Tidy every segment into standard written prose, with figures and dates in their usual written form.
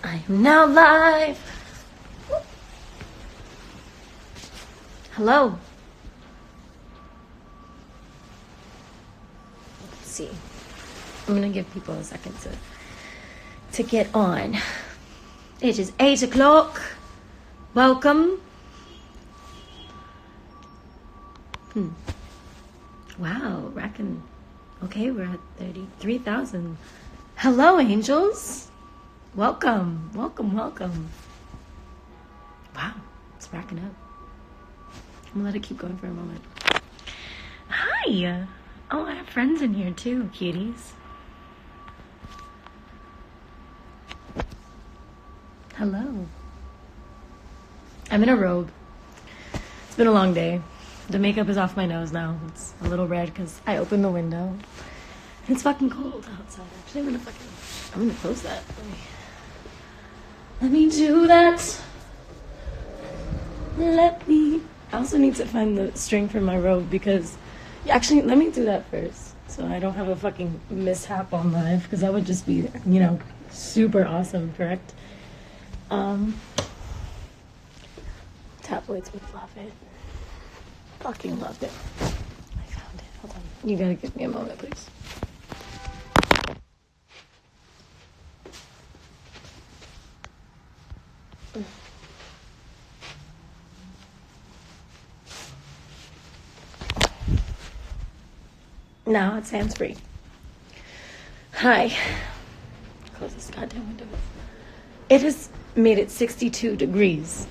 I am now live. Hello. Let's see. I'm gonna give people a second to get on. It is 8 o'clock. Welcome. Wow, racking. Okay, we're at 33,000. Hello, angels. Welcome, welcome, welcome. Wow, it's racking up. I'm gonna let it keep going for a moment. Hi. Oh, I have friends in here too, cuties. Hello. I'm in a robe. It's been a long day. The makeup is off my nose now. It's a little red because I opened the window. It's fucking cold outside. Actually, I'm gonna close that. Let me do that. I also need to find the string for my robe because, actually, let me do that first. So I don't have a fucking mishap on live because that would just be, super awesome, correct? Tabloids would love it. Fucking loved it. I found it. Hold on. You gotta give me a moment, please. Now it's hands-free. Hi. Close this goddamn window. It has made it 62 degrees.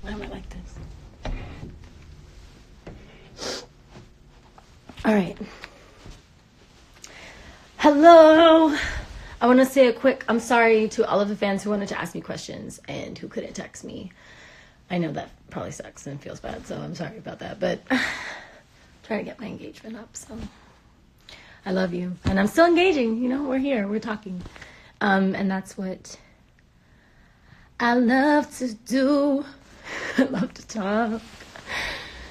Why am I like this? All right. Hello. I want to say a quick I'm sorry to all of the fans who wanted to ask me questions and who couldn't text me. I know that probably sucks and feels bad, so I'm sorry about that. But try to get my engagement up, so I love you. And I'm still engaging, we're here, we're talking. And that's what I love to do. I love to talk.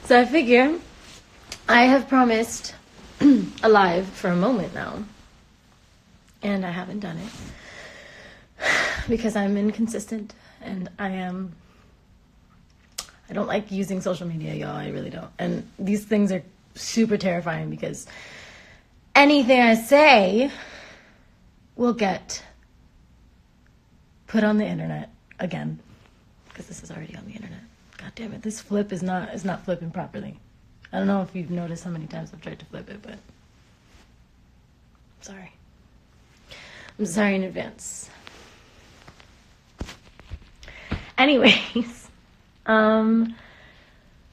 So I figure I have promised a live for a moment now. And I haven't done it. Because I'm inconsistent and I don't like using social media, y'all. I really don't. And these things are super terrifying because anything I say will get put on the internet again. Because this is already on the internet. God damn it. This flip is not flipping properly. I don't know if you've noticed how many times I've tried to flip it, but sorry. I'm sorry in advance. Anyways, I'm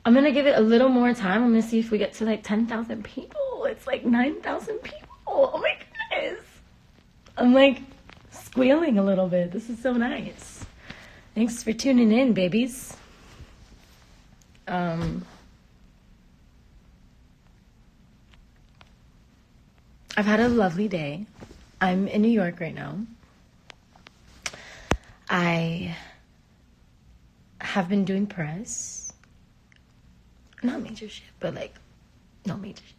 gonna give it a little more time. I'm gonna see if we get to like 10,000 people. It's like 9,000 people. Oh my goodness. I'm like squealing a little bit. This is so nice. Thanks for tuning in, babies. I've had a lovely day. I'm in New York right now. I have been doing press. Not major shit, but no major shit.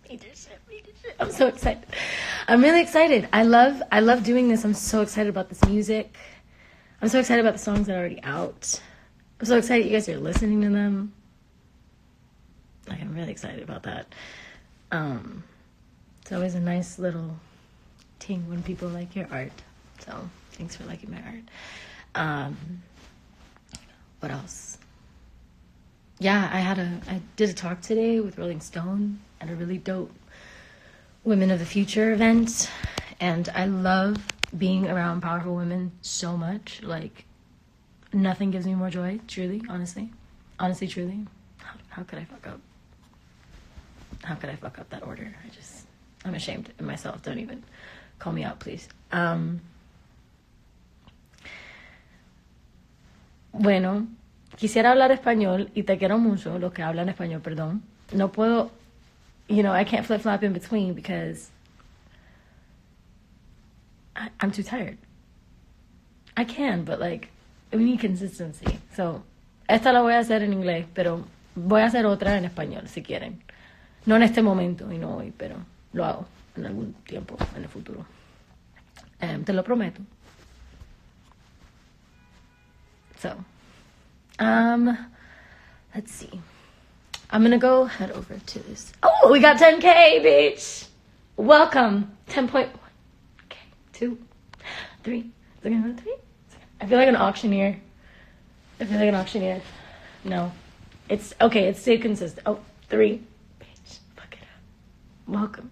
Major shit. I'm so excited. I'm really excited. I love doing this. I'm so excited about this music. I'm so excited about the songs that are already out. I'm so excited you guys are listening to them. I'm really excited about that. It's always a nice little ting when people like your art. So thanks for liking my art. What else? Yeah, I did a talk today with Rolling Stone at a really dope Women of the Future event. And I love being around powerful women so much. Nothing gives me more joy, truly, honestly. Honestly, truly. How could I fuck up? How could I fuck up that order? I'm ashamed of myself. Don't even call me out, please. Bueno, quisiera hablar español y te quiero mucho, los que hablan español, perdón. No puedo, I can't flip-flop in between because I'm too tired. I can, but we need consistency. So, esta la voy a hacer en inglés, pero voy a hacer otra en español, si quieren. No en este momento y no hoy, pero lo hago en algún tiempo en el futuro. Te lo prometo. So, let's see. I'm gonna go head over to this. Oh, we got 10K, bitch. Welcome. 10.1. Okay, 2, 3. Is it gonna go 3? I feel like an auctioneer. No. It's okay, it stayed consistent. Oh, 3. Bitch, fuck it up. Welcome.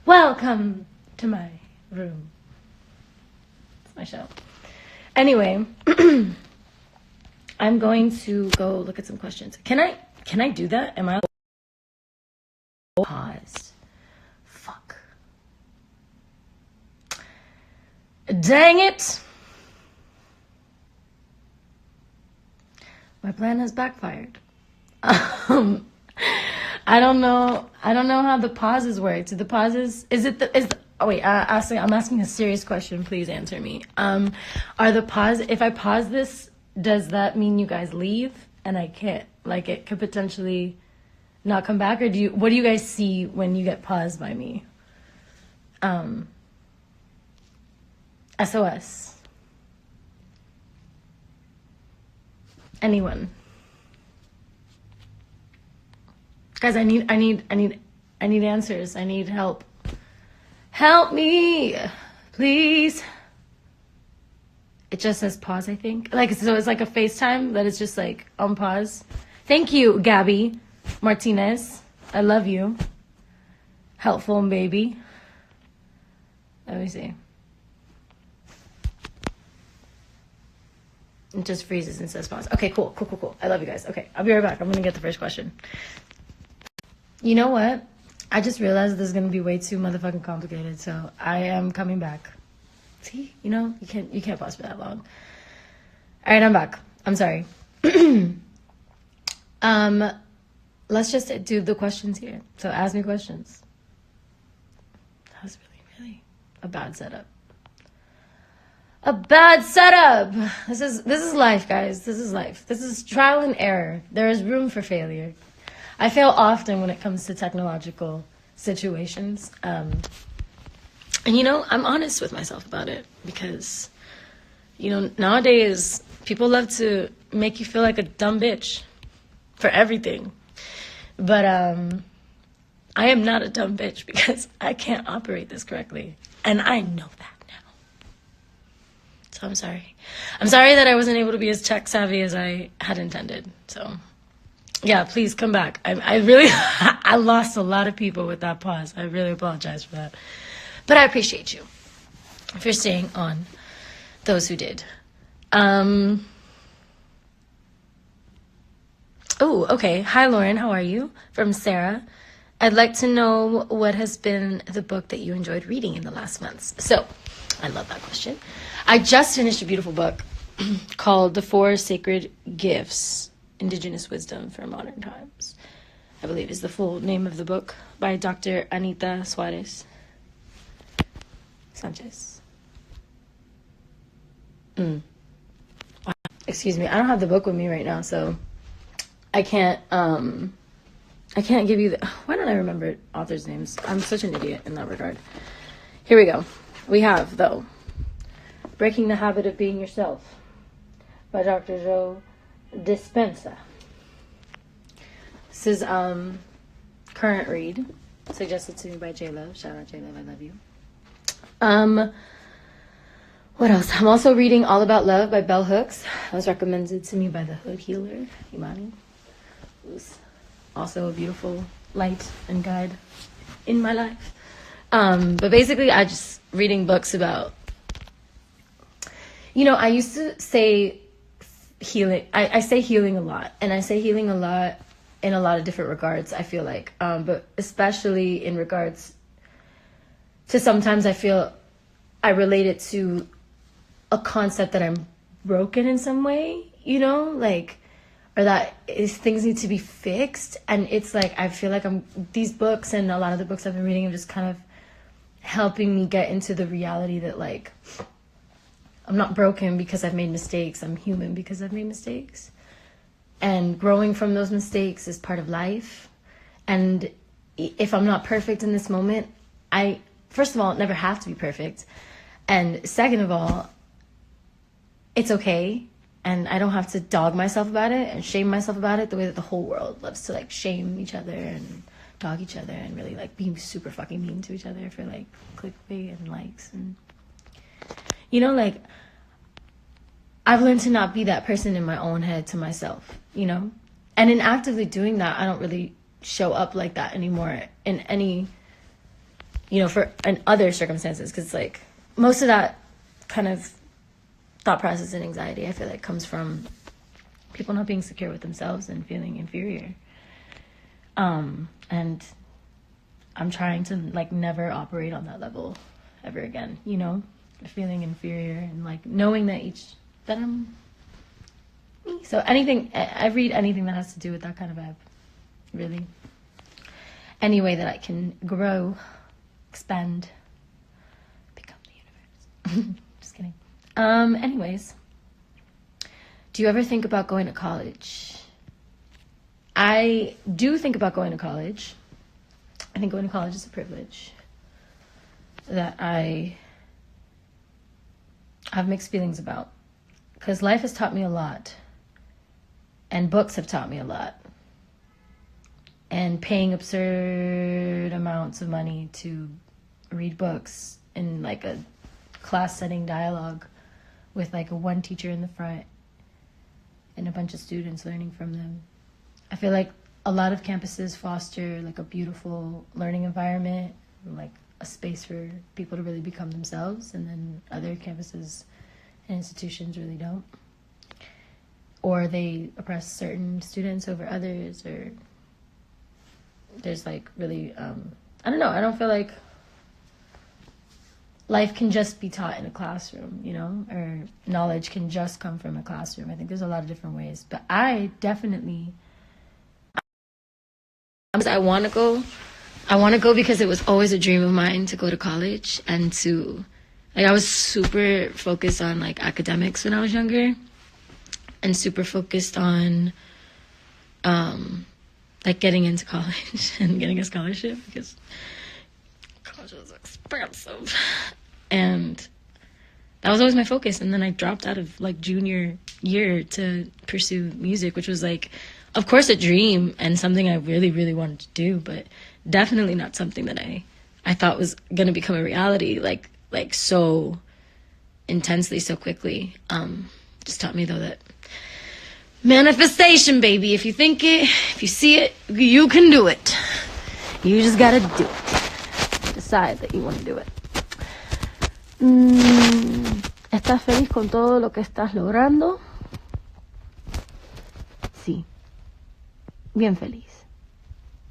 Welcome to my room. It's my show. Anyway, I'm going to go look at some questions. Can I do that? Am I paused? Fuck. Dang it. My plan has backfired. I don't know how the pauses work. Do the pauses, oh wait, I'm asking a serious question. Please answer me. Are the pause, if I pause this, does that mean you guys leave and I can't, like, it could potentially not come back? Or what do you guys see when you get paused by me? SOS. Anyone? Guys, I need answers. I need help. Help me, please. It just says pause, I think. Like, so it's like a FaceTime that is just like on pause. Thank you, Gabby Martinez. I love you. Helpful baby. Let me see. It just freezes and says pause. Okay, cool. I love you guys. Okay, I'll be right back. I'm going to get the first question. You know what? I just realized this is going to be way too motherfucking complicated, so I am coming back. See? You know, you can't pause for that long. All right, I'm back. I'm sorry. Let's just do the questions here. So ask me questions. That was really a bad setup. A bad setup. This is life, guys. This is life. This is trial and error. There is room for failure. I fail often when it comes to technological situations. And, you know, I'm honest with myself about it because, you know, nowadays people love to make you feel like a dumb bitch for everything. But I am not a dumb bitch because I can't operate this correctly. And I know that. So I'm sorry. I'm sorry that I wasn't able to be as tech savvy as I had intended. So, yeah, please come back. I really, I lost a lot of people with that pause. I really apologize for that. But I appreciate you for staying on, those who did. Oh, okay. Hi, Lauren. How are you? From Sarah. I'd like to know what has been the book that you enjoyed reading in the last months. So, I love that question. I just finished a beautiful book called The Four Sacred Gifts, Indigenous Wisdom for Modern Times, I believe is the full name of the book, by Dr. Anita Sanchez. Wow. Excuse me, I don't have the book with me right now, so I can't give you the, why don't I remember authors' names? I'm such an idiot in that regard. Here we go. We have, though, Breaking the Habit of Being Yourself by Dr. Joe Dispenza. This is current read, suggested to me by J-Love. Shout out J-Love, I love you. What else? I'm also reading All About Love by Bell Hooks. It was recommended to me by the Hood Healer, Imani, who's also a beautiful light and guide in my life. But basically, I just reading books about, you know, I used to say healing. I say healing a lot, and I say healing a lot in a lot of different regards, I feel like, but especially in regards to sometimes I feel I relate it to a concept that I'm broken in some way, you know, like, or that things need to be fixed. And it's like, I feel like these books and a lot of the books I've been reading are just kind of helping me get into the reality that, like, I'm not broken because I've made mistakes. I'm human because I've made mistakes. And growing from those mistakes is part of life. And if I'm not perfect in this moment, I, first of all, never have to be perfect. And second of all, it's okay. And I don't have to dog myself about it and shame myself about it the way that the whole world loves to like shame each other and dog each other and really like be super fucking mean to each other for like clickbait and likes. And you know, like, I've learned to not be that person in my own head to myself, you know? And in actively doing that, I don't really show up like that anymore in any, you know, in other circumstances. Because, like, most of that kind of thought process and anxiety, I feel like, comes from people not being secure with themselves and feeling inferior. And I'm trying to, like, never operate on that level ever again, you know? Feeling inferior and, like, knowing that I'm me. So I read anything that has to do with that kind of vibe, really. Any way that I can grow, expand, become the universe. Just kidding. Anyways, do you ever think about going to college? I do think about going to college. I think going to college is a privilege that I have mixed feelings about. Because life has taught me a lot. And books have taught me a lot. And paying absurd amounts of money to read books in like a class setting dialogue with like a one teacher in the front and a bunch of students learning from them. I feel like a lot of campuses foster like a beautiful learning environment, like a space for people to really become themselves, and then other campuses and institutions really don't. Or they oppress certain students over others, or there's like really, I don't know, I don't feel like life can just be taught in a classroom, you know, or knowledge can just come from a classroom. I think there's a lot of different ways, but I definitely, I want to go because it was always a dream of mine to go to college and to, like, I was super focused on like academics when I was younger, and super focused on like getting into college and getting a scholarship because college was expensive. And that was always my focus. And then I dropped out of like junior year to pursue music, which was like, of course, a dream and something I really, really wanted to do, but definitely not something that I thought was going to become a reality like so intensely, so quickly. Just taught me though that manifestation, baby. If you think it, if you see it, you can do it. You just gotta do it. Decide that you want to do it. ¿Estás feliz con todo lo que estás logrando? Sí. Bien feliz.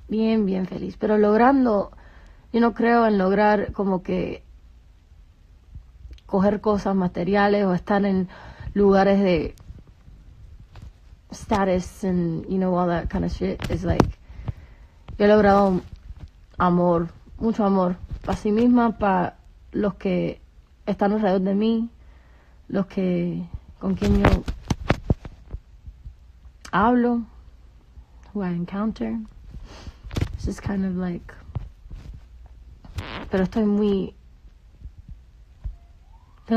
Bien, bien feliz. Pero logrando, yo no creo en lograr como que coger cosas materiales o estar en lugares de status and, you know, all that kind of shit. Is like, yo he logrado amor, mucho amor, para sí misma, para los que están alrededor de mí, los que, con quien yo hablo, who I encounter. It's just kind of like, pero tengo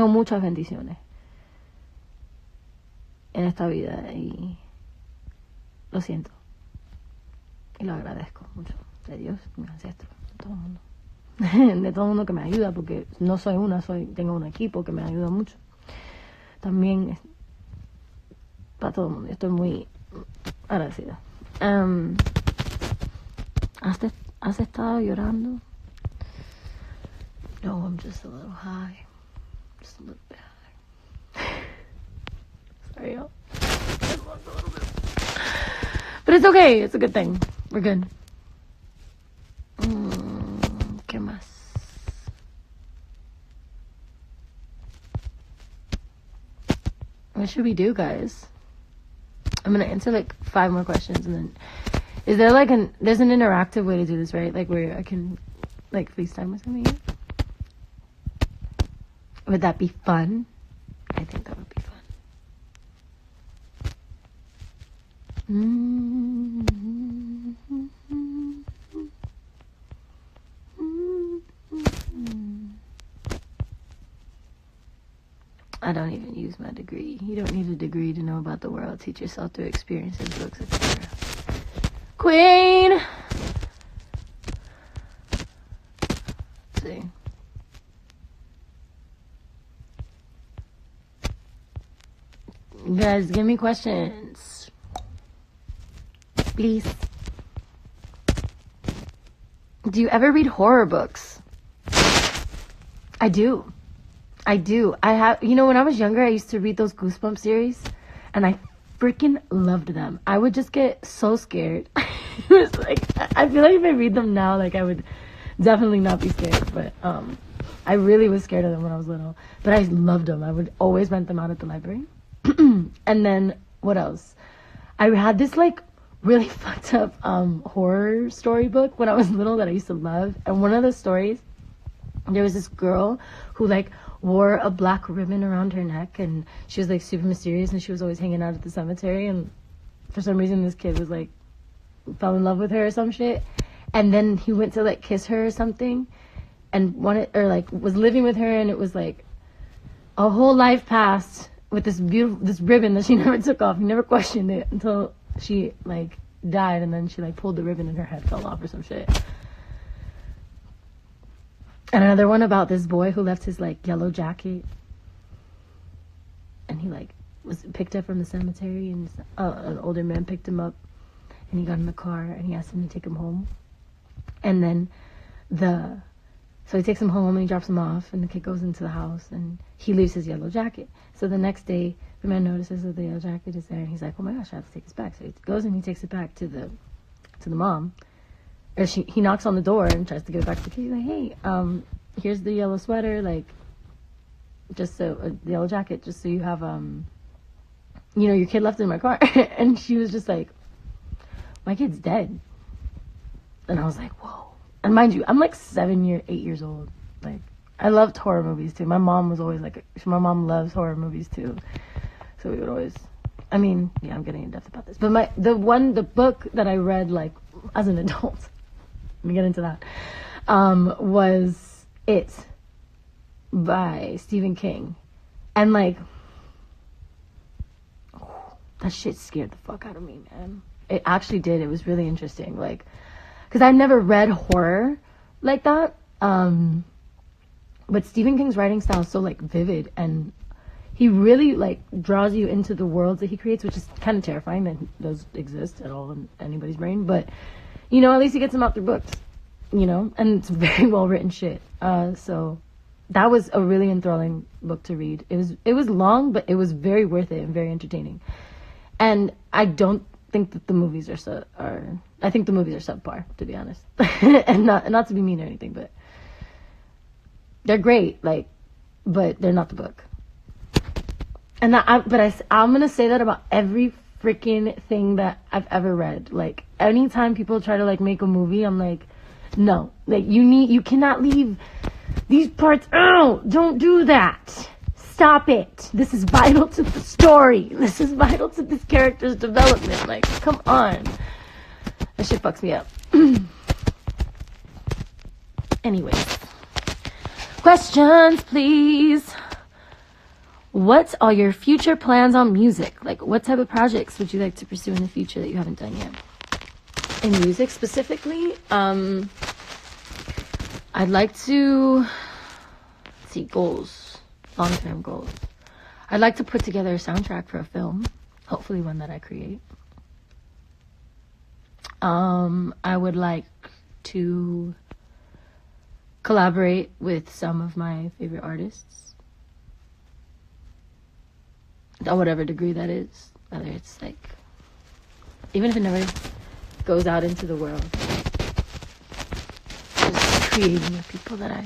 muchas bendiciones en esta vida y lo siento y lo agradezco mucho de Dios, de mis ancestros, de todo el mundo. De todo el mundo que me ayuda, porque no soy tengo un equipo que me ayuda mucho. También para todo el mundo, estoy muy agradecida. ¿Has estado llorando? No, I'm just a little high. Just a little bit high. Sorry, y'all. But it's okay. It's a good thing. We're good. ¿Qué más? What should we do, guys? I'm gonna answer like 5 more questions, and then is there like there's an interactive way to do this, right? Like where I can like FaceTime with something. Would that be fun? I think that would be fun. I don't even use my degree. You don't need a degree to know about the world. Teach yourself through experiences, books, etc. Queen! Let's see. You guys, give me questions. Please. Do you ever read horror books? I do. I have, when I was younger, I used to read those Goosebumps series, and I freaking loved them. I would just get so scared. It was like, I feel like if I read them now, like, I would definitely not be scared, but, I really was scared of them when I was little, but I loved them. I would always rent them out at the library. And then, what else? I had this, like, really fucked up, horror story book when I was little that I used to love, and one of the stories, there was this girl who, like, wore a black ribbon around her neck, and she was, like, super mysterious, and she was always hanging out at the cemetery, and for some reason this kid was, like, fell in love with her or some shit, and then he went to, like, kiss her or something, and was living with her, and it was, like, a whole life passed with this ribbon that she never took off. He never questioned it until she, like, died, and then she, like, pulled the ribbon and her head fell off or some shit. And another one about this boy who left his, like, yellow jacket, and he, like, was picked up from the cemetery, and an older man picked him up, and he got in the car, and he asked him to take him home. And then so he takes him home, and he drops him off, and the kid goes into the house, and he leaves his yellow jacket. So the next day, the man notices that the yellow jacket is there, and he's like, oh my gosh, I have to take this back. So he goes and he takes it back to the mom. Or he knocks on the door and tries to give it back to the kid. He's like, hey, here's the yellow sweater, like, just so, the yellow jacket, just so you have, your kid left it in my car. And she was just like, my kid's dead. And I was like, whoa. And mind you, I'm like 8 years old. Like, I loved horror movies too. My mom was always like, my mom loves horror movies too. So we would always, I'm getting in depth about this. But the book that I read, like, as an adult, let me get into that, was It by Stephen King. And, like, that shit scared the fuck out of me, man. It actually did. It was really interesting. Like, because I've never read horror like that. But Stephen King's writing style is so, like, vivid, and he really, like, draws you into the worlds that he creates, which is kind of terrifying that those exist at all in anybody's brain. But, at least he gets them out through books, and it's very well written shit. So that was a really enthralling book to read. It was long, but it was very worth it and very entertaining. And I don't think that the movies I think the movies are subpar, to be honest. And not to be mean or anything, but they're great, like, but they're not the book. And I'm gonna say that about every freaking thing that I've ever read. Like, anytime people try to, like, make a movie, I'm like, no, like, you cannot leave these parts out. Don't do that. Stop it. This is vital to the story. This is vital to this character's development. Like, come on. That shit fucks me up. Anyways. Questions, please. What are your future plans on music? Like, what type of projects would you like to pursue in the future that you haven't done yet? In music specifically, I'd like to see goals, long-term goals. I'd like to put together a soundtrack for a film, hopefully one that I create. I would like to collaborate with some of my favorite artists, at whatever degree that is, whether it's, like, even if it never goes out into the world, just creating with people that I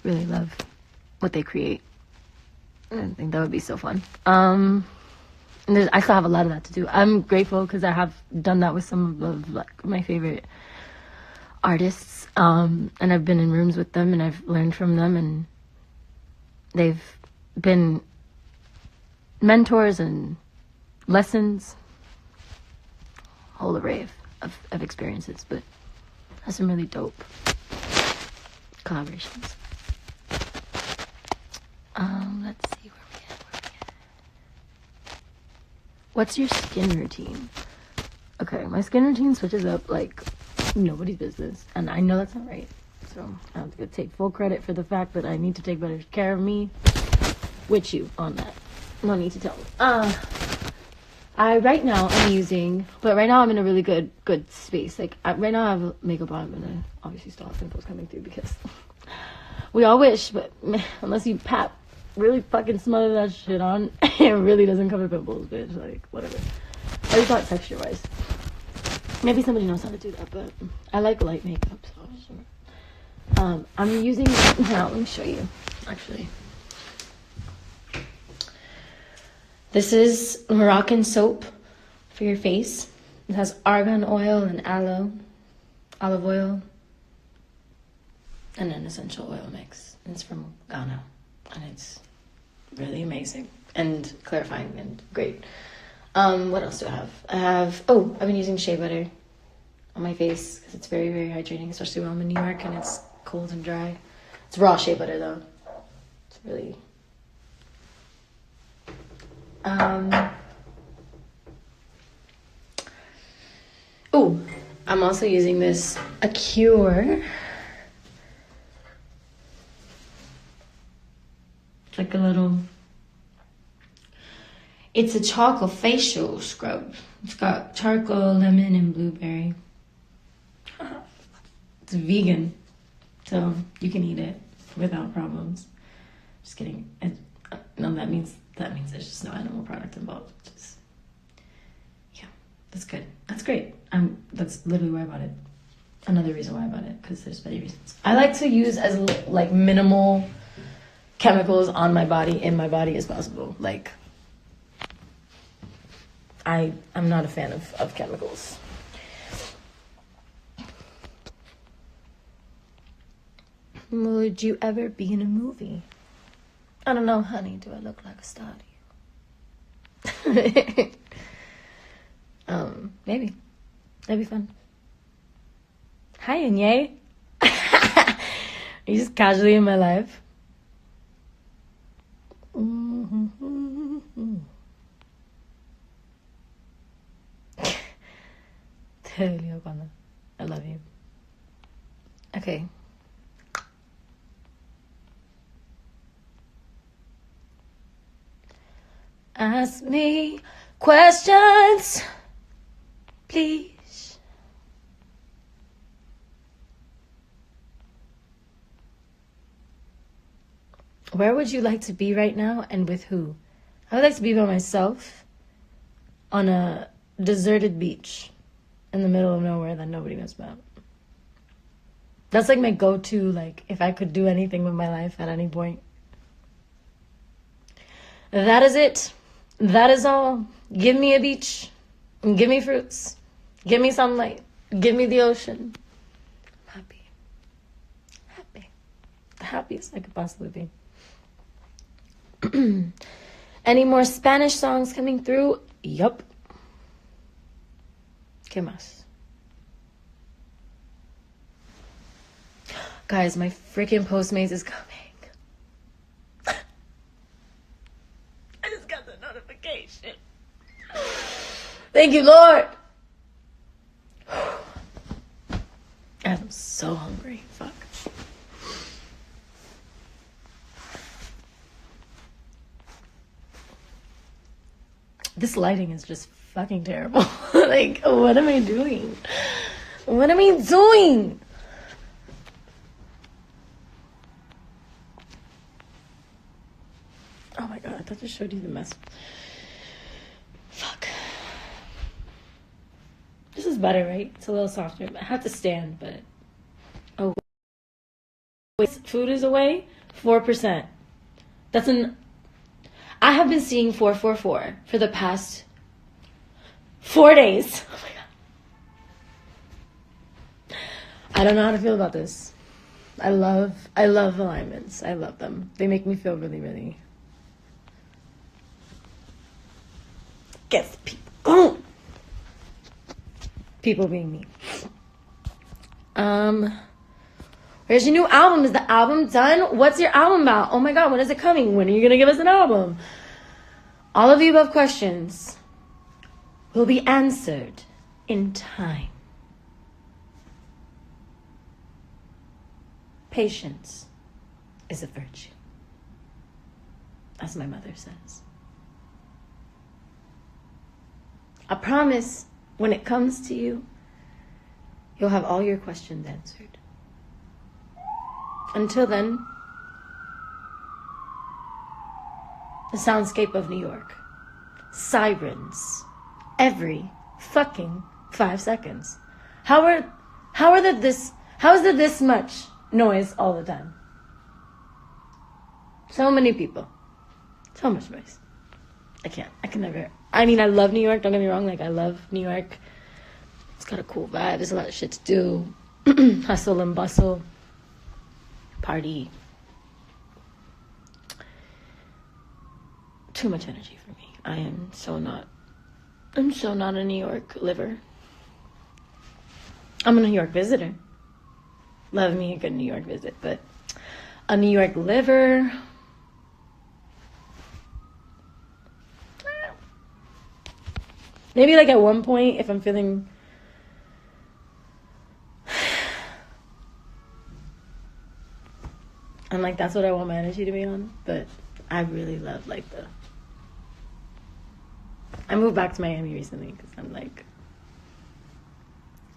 really love what they create. I think that would be so fun. And I still have a lot of that to do. I'm grateful because I have done that with some of, like, my favorite artists, and I've been in rooms with them, and I've learned from them, and they've been mentors and lessons, a whole array of experiences, but that's some really dope collaborations. Let's see where we What's your skin routine? Okay, my skin routine switches up like nobody's business. And I know that's not right. So I have to take full credit for the fact that I need to take better care of me with you on that. No need to tell me. Right now I'm in a really good space. Like right now I have makeup on, and I obviously still have pimples coming through because we all wish, but unless you really fucking smother that shit on, it really doesn't cover pimples, bitch. Like whatever. I just thought texture wise. Maybe somebody knows how to do that, but I like light makeup, so sure. I'm using now. Let me show you. Actually, this is Moroccan soap for your face. It has argan oil and olive oil, and an essential oil mix. And it's from Ghana, and it's really amazing and clarifying and great. What else do I have? I've been using shea butter on my face because it's very, very hydrating, especially when I'm in New York and it's cold and dry. It's raw shea butter though. It's really... I'm also using this Acure. It's like it's a charcoal facial scrub. It's got charcoal, lemon, and blueberry. It's vegan, so you can eat it without problems. Just kidding. No, that means there's just no animal product involved. Yeah, that's good. That's great. That's literally why I bought it. Another reason why I bought it, because there's many reasons. I like to use as like minimal chemicals in my body as possible. Like, I'm not a fan of chemicals. Would you ever be in a movie? I don't know, honey. Do I look like a star to you? Maybe. That'd be fun. Hi, Anye. Are you just casually in my life? I love you. Okay. Ask me questions, please. Where would you like to be right now, and with who? I would like to be by myself on a deserted beach in the middle of nowhere that nobody knows about. That's like my go-to, like, if I could do anything with my life at any point. That is it. That is all. Give me a beach. Give me fruits. Give me sunlight. Give me the ocean. I'm happy. Happy. The happiest I could possibly be. Any more Spanish songs coming through? Yup. ¿Qué más? Guys, my freaking Postmates is coming. I just got the notification. Thank you, Lord. I'm so hungry. Fuck. This lighting is just fucking terrible. Like, what am I doing? What am I doing? Oh my god, I thought I showed you the mess. Fuck. This is better, right? It's a little softer. I have to stand, but... Oh. Wait, food is away? 4%. That's I have been seeing 444 for the past 4 days. Oh my god. I don't know how to feel about this. I love alignments. I love them. They make me feel really, really... Gets people going. People being me. Where's your new album? Is the album done? What's your album about? Oh my god, when is it coming? When are you gonna give us an album? All of the above questions will be answered in time. Patience is a virtue, as my mother says. I promise when it comes to you, you'll have all your questions answered. Until then, the soundscape of New York. Sirens. Every fucking 5 seconds. How is there this much noise all the time? So many people. So much noise. I can never. I mean, I love New York, don't get me wrong. Like, I love New York. It's got a cool vibe. There's a lot of shit to do. Hustle and bustle. Party. Too much energy for me. I'm so not a New York liver. I'm a New York visitor. Love me a good New York visit, but a New York liver. Maybe like at one point if I'm feeling I'm like, that's what I want my energy to be on. But I really love like I moved back to Miami recently because I'm like,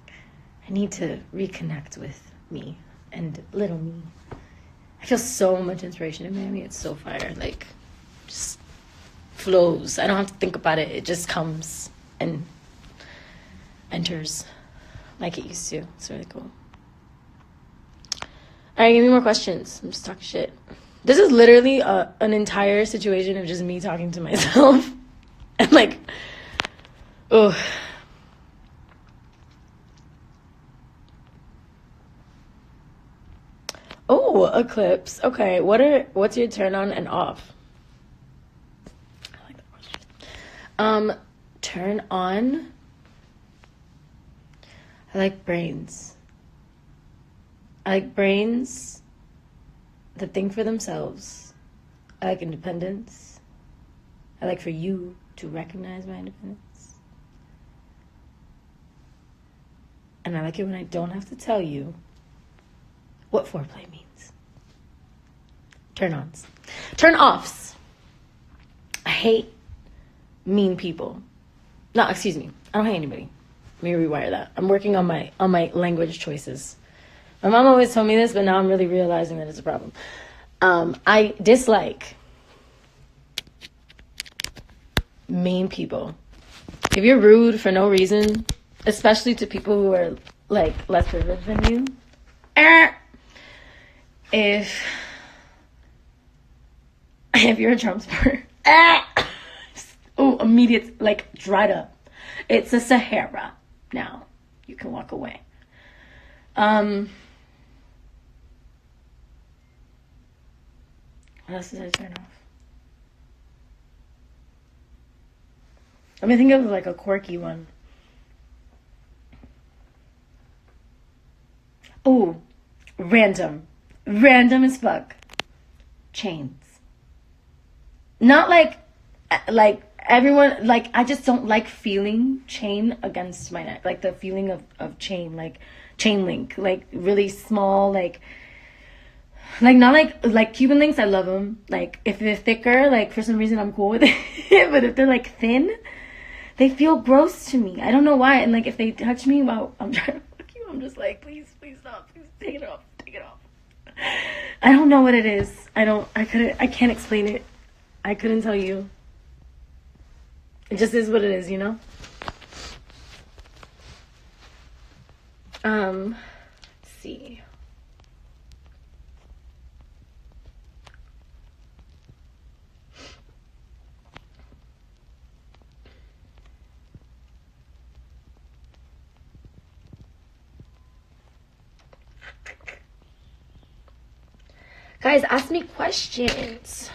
I need to reconnect with me and little me. I feel so much inspiration in Miami. It's so fire. Like, just flows. I don't have to think about it. It just comes and enters like it used to. It's really cool. All right, give me more questions. I'm just talking shit. This is literally an entire situation of just me talking to myself. And like, oh. Oh, eclipse. Okay, what's your turn on and off? I like that question. Turn on. I like brains. I like brains that think for themselves. I like independence. I like for you to recognize my independence. And I like it when I don't have to tell you what foreplay means. Turn-ons. Turn-offs. I hate mean people. No, excuse me. I don't hate anybody. Let me rewire that. I'm working on my language choices. My mom always told me this, but now I'm really realizing that it's a problem. I dislike mean people. If you're rude for no reason, especially to people who are like less privileged than you, if you're a Trump supporter, immediate, like, dried up. It's a Sahara now. You can walk away. What else did I turn off? Let me think of like a quirky one. Oh, random as fuck. Chains. Not like everyone, like, I just don't like feeling chain against my neck. Like the feeling of chain, like chain link, like really small, like not like Cuban links. I love them. Like if they're thicker, like for some reason I'm cool with it. But if they're like thin, they feel gross to me. I don't know why. And like if they touch me while I'm trying to fuck you, I'm just like, please stop. Please take it off. I don't know what it is. I can't explain it. I couldn't tell you. It just is what it is, you know? Let's see. Guys, ask me questions.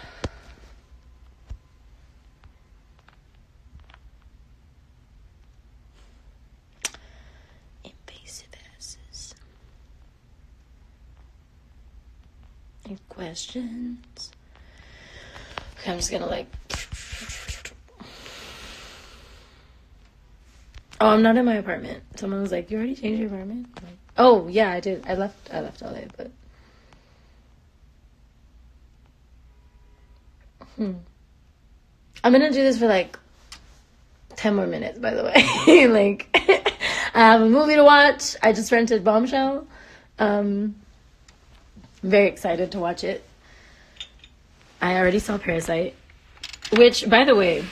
Invasive asses. Any questions? Okay, I'm just gonna like. Oh, I'm not in my apartment. Someone was like, "You already changed your apartment?" I'm like, oh yeah, I did. I left LA, but I'm gonna do this for like 10 more minutes, by the way. Like, I have a movie to watch. I just rented Bombshell. I'm very excited to watch it. I already saw Parasite, which, by the way,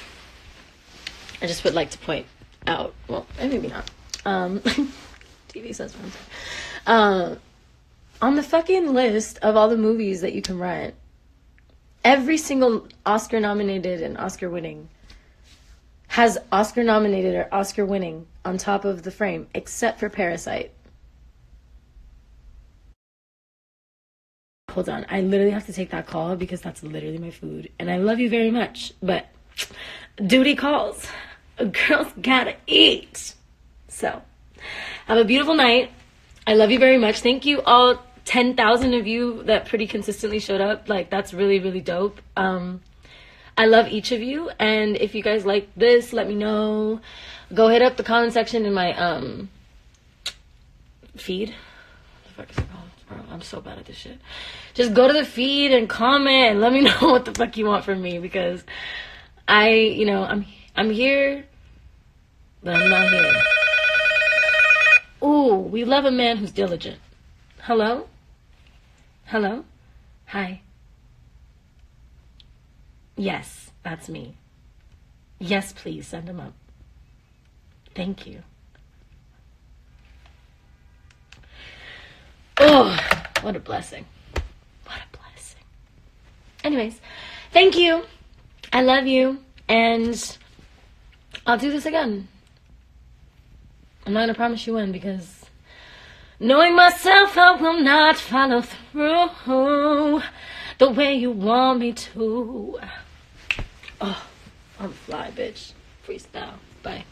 I just would like to point out. Well, maybe not. TV says what I'm saying. On the fucking list of all the movies that you can rent, every single Oscar nominated and Oscar winning has Oscar nominated or Oscar winning on top of the frame, except for Parasite. Hold on, I literally have to take that call because that's literally my food. And I love you very much, but duty calls. A girl's gotta eat. So, have a beautiful night. I love you very much. Thank you all 10,000 of you that pretty consistently showed up. Like, that's really, really dope. I love each of you, and if you guys like this, let me know. Go hit up the comment section in my feed. What the fuck is it called? Bro, I'm so bad at this shit. Just go to the feed and comment and let me know what the fuck you want from me, because I'm here, but I'm not here. Ooh, we love a man who's diligent. Hello? Hello? Hi. Yes, that's me. Yes, please, send him up. Thank you. Oh, what a blessing. What a blessing. Anyways, thank you. I love you. And I'll do this again. I'm not going to promise you when, because knowing myself, I will not follow through the way you want me to. Oh, I'm fly, bitch. Freestyle. Bye.